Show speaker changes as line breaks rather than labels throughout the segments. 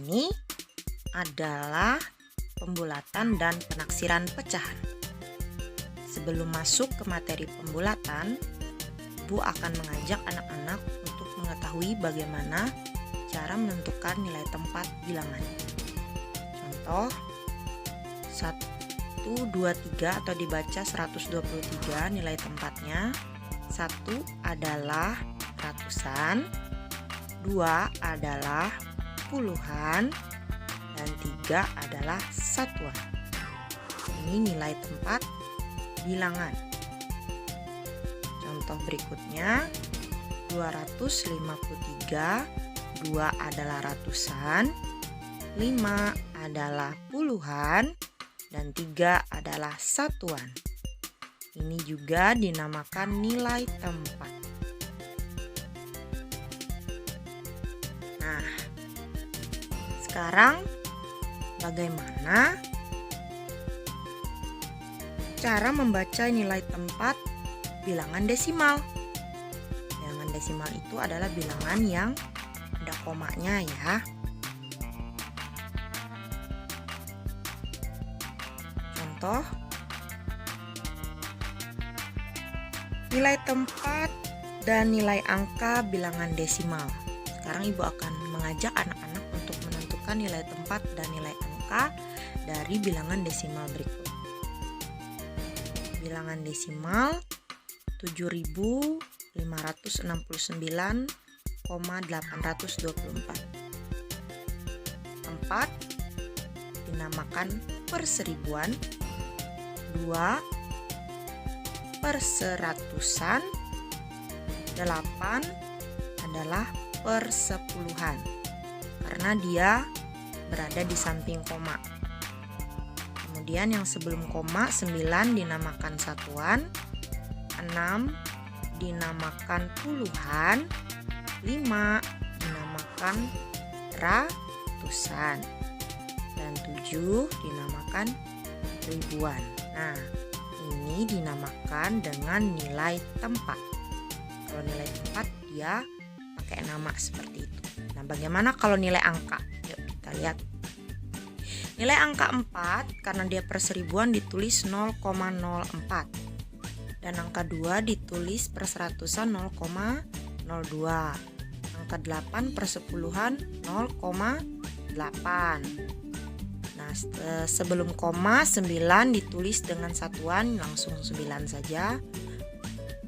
ini adalah pembulatan dan penaksiran pecahan. Sebelum masuk ke materi pembulatan, Ibu akan mengajak anak-anak untuk mengetahui bagaimana cara menentukan nilai tempat bilangan. Contoh 1, 2, 3 atau dibaca 123 nilai tempatnya. 1 adalah ratusan, 2 adalah puluhan, dan 3 adalah satuan. Ini nilai tempat bilangan. Contoh berikutnya 253, 2 adalah ratusan, 5 adalah puluhan, dan 3 adalah satuan. Ini juga dinamakan nilai tempat. Nah, sekarang bagaimana cara membaca nilai tempat bilangan desimal? Bilangan desimal itu adalah bilangan yang ada komanya ya. Contoh, nilai tempat dan nilai angka bilangan desimal. Sekarang Ibu akan mengajak anak-anak untuk menentukan nilai tempat dan nilai angka dari bilangan desimal berikut. Bilangan desimal 7.569,824. 4 dinamakan perseribuan, 2 perseratusan, 8 adalah persepuluhan karena dia berada di samping koma. Kemudian yang sebelum koma 9 dinamakan satuan, 6 dinamakan puluhan, 5 dinamakan ratusan, dan 7 dinamakan ribuan. Nah, ini dinamakan dengan nilai tempat. Kalau nilai tempat dia pakai nama seperti itu. Nah, bagaimana kalau nilai angka? Yuk kita lihat. Nilai angka 4 karena dia perseribuan ditulis 0,04. Dan angka 2 ditulis perseratusan 0,02. Angka 8 persepuluhan 0,8. Nah, sebelum koma 9 ditulis dengan satuan, langsung 9 saja.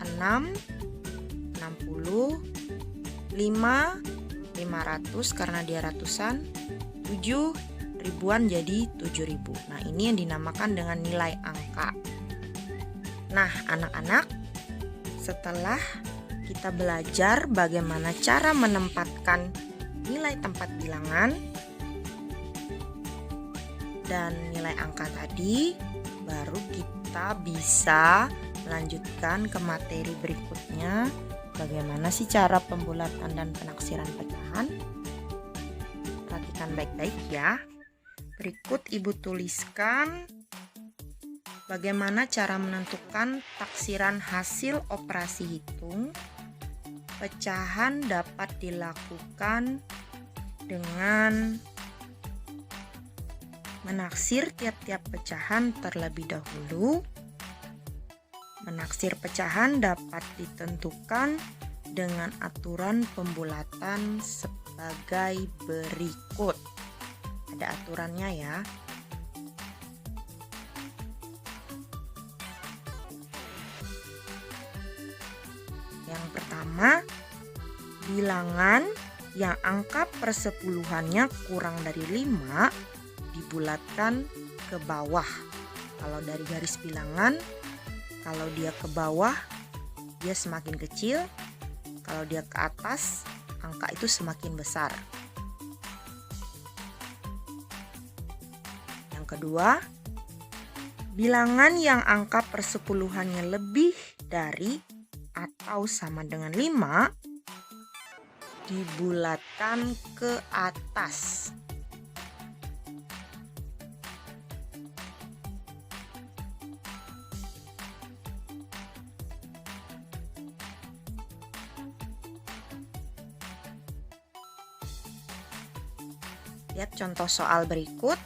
6, 60, 5, 500 karena dia ratusan, 7 ribuan jadi 7.000. Nah, ini yang dinamakan dengan nilai angka. Nah, anak-anak, setelah kita belajar bagaimana cara menempatkan nilai tempat bilangan dan nilai angka tadi, baru kita bisa melanjutkan ke materi berikutnya. Bagaimana sih cara pembulatan dan penaksiran pecahan? Perhatikan baik-baik ya. Berikut Ibu tuliskan bagaimana cara menentukan taksiran hasil operasi hitung. Pecahan dapat dilakukan dengan menaksir tiap-tiap pecahan terlebih dahulu. Menaksir pecahan dapat ditentukan dengan aturan pembulatan sebagai berikut. Ada aturannya ya. Yang pertama, bilangan yang angka persepuluhannya kurang dari 5 dibulatkan ke bawah. Kalau dari garis bilangan, kalau dia ke bawah, dia semakin kecil. Kalau dia ke atas, angka itu semakin besar. Yang kedua, bilangan yang angka persepuluhannya lebih dari atau sama dengan 5 dibulatkan ke atas. Lihat contoh soal berikut.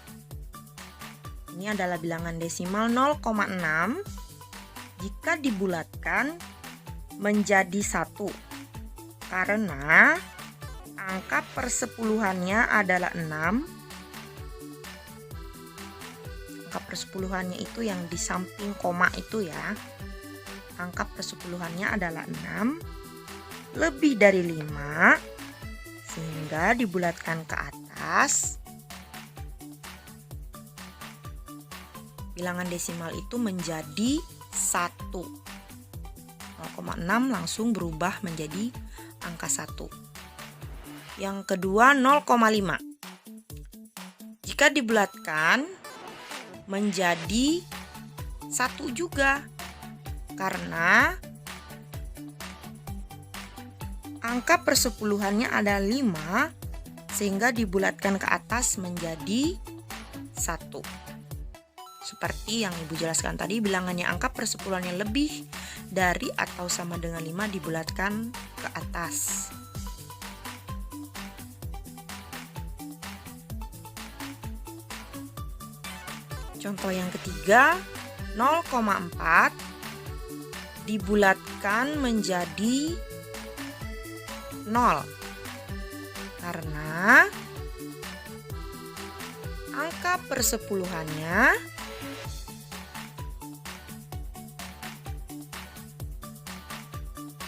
Ini adalah bilangan desimal 0,6 jika dibulatkan menjadi 1 karena angka persepuluhannya adalah 6. Angka persepuluhannya itu yang di samping koma itu ya. Angka persepuluhannya adalah 6 lebih dari 5 sehingga dibulatkan ke atas. Bilangan desimal itu menjadi 1. 0,6 langsung berubah menjadi angka 1. Yang kedua 0,5. Jika dibulatkan menjadi 1 juga karena angka persepuluhannya ada 5 sehingga dibulatkan ke atas menjadi 1. Seperti yang Ibu jelaskan tadi, bilangannya angka persepuluhannya lebih dari atau sama dengan 5 dibulatkan ke atas. Contoh yang ketiga, 0,4 dibulatkan menjadi 0 karena angka persepuluhannya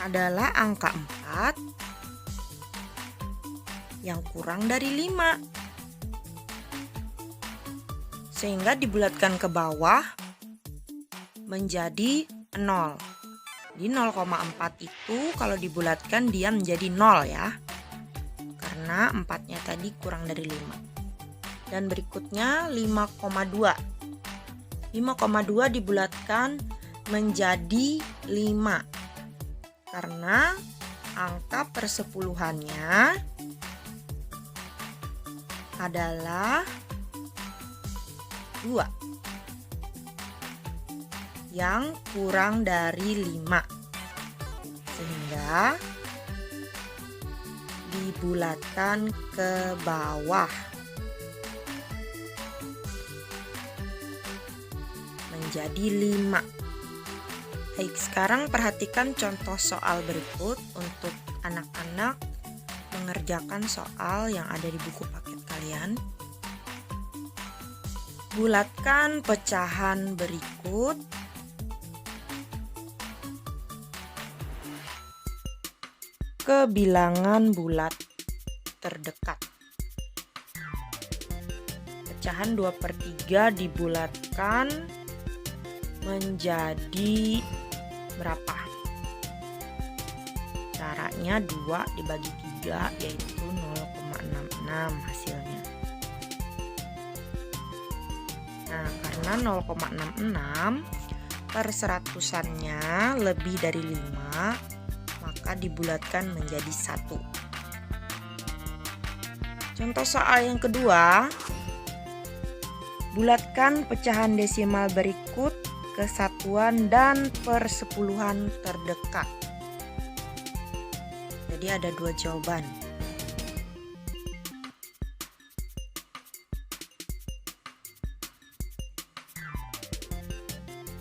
adalah angka 4 yang kurang dari 5. Sehingga dibulatkan ke bawah menjadi 0. Di 0,4 itu kalau dibulatkan dia menjadi 0 ya. Karena 4-nya tadi kurang dari 5. Dan berikutnya 5,2. 5,2 dibulatkan menjadi 5. Karena angka persepuluhannya adalah 2 yang kurang dari 5 sehingga dibulatkan ke bawah menjadi 5. Baik, sekarang perhatikan contoh soal berikut untuk anak-anak mengerjakan soal yang ada di buku paket kalian. Bulatkan pecahan berikut ke bilangan bulat terdekat. Pecahan 2/3 dibulatkan menjadi berapa? Caranya 2 dibagi 3 yaitu 0,66 hasilnya. Nah, karena 0,66 per seratusannya lebih dari 5, maka dibulatkan menjadi 1. Contoh soal yang kedua, bulatkan pecahan desimal berikut ke satuan dan persepuluhan terdekat. Jadi ada 2 jawaban.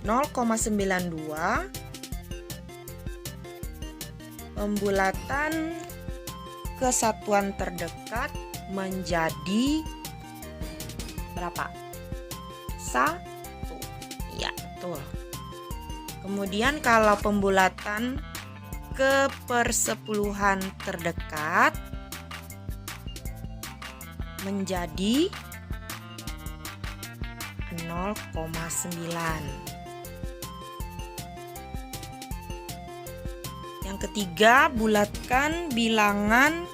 (0,92) pembulatan ke satuan terdekat menjadi berapa? 1. Ya, betul. Kemudian kalau pembulatan ke persepuluhan terdekat menjadi 0,9. Yang ketiga, bulatkan bilangan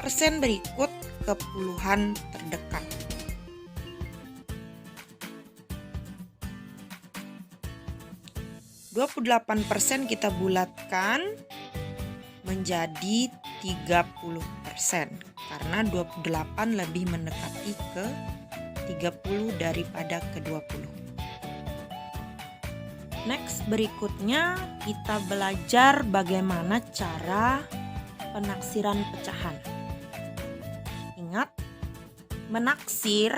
persen berikut ke puluhan terdekat. 28% kita bulatkan menjadi 30% karena 28 lebih mendekati ke 30 daripada ke 20. Next, berikutnya kita belajar bagaimana cara penaksiran pecahan. Ingat, Menaksir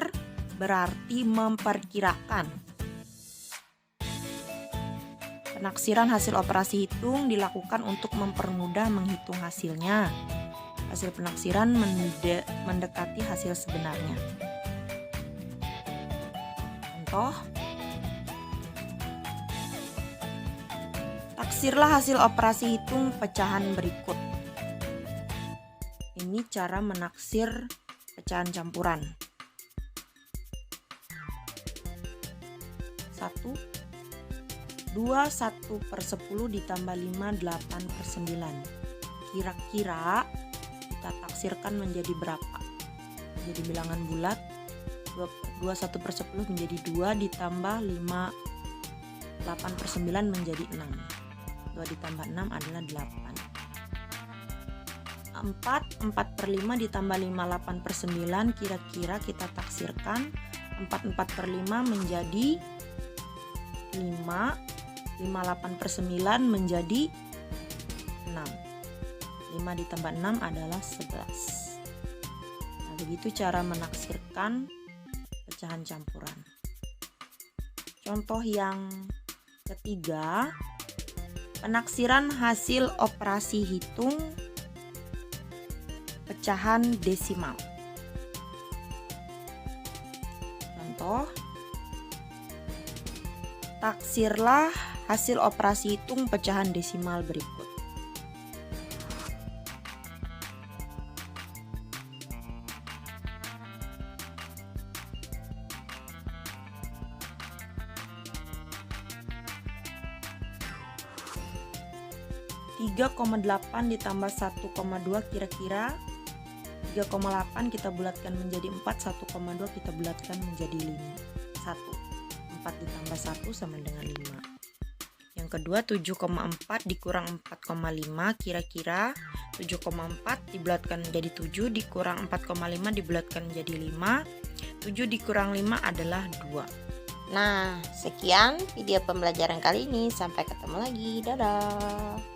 berarti memperkirakan. Penaksiran hasil operasi hitung dilakukan untuk mempermudah menghitung hasilnya. Hasil penaksiran mendekati hasil sebenarnya. Contoh, taksirlah hasil operasi hitung pecahan berikut. Ini cara menaksir pecahan campuran. 1. 1/10 ditambah 5 8/9. Kira-kira kita taksirkan menjadi berapa? Jadi bilangan bulat 1/10 menjadi 2 ditambah 5 8/9 menjadi 6. 2 ditambah 6 adalah 8. 4/5 ditambah 5 8/9, kira-kira kita taksirkan 4/5 menjadi 5, 5 8/9 menjadi 6. 5 ditambah 6 adalah 11. Nah, begitu cara menaksirkan pecahan campuran. Contoh yang ketiga, penaksiran hasil operasi hitung pecahan desimal. Contoh, taksirlah hasil operasi hitung pecahan desimal berikut. Tiga 3,8 ditambah 1,2, kira-kira 3,8 kita bulatkan menjadi 4, 1,2 kita bulatkan menjadi 1. 4 ditambah 1 sama dengan 5. Yang kedua 7,4 dikurang 4,5, kira-kira 7,4 dibulatkan menjadi 7 dikurang 4,5 dibulatkan menjadi 5. 7 dikurang 5 adalah 2.
Nah, sekian video pembelajaran kali ini. Sampai ketemu lagi. Dadah.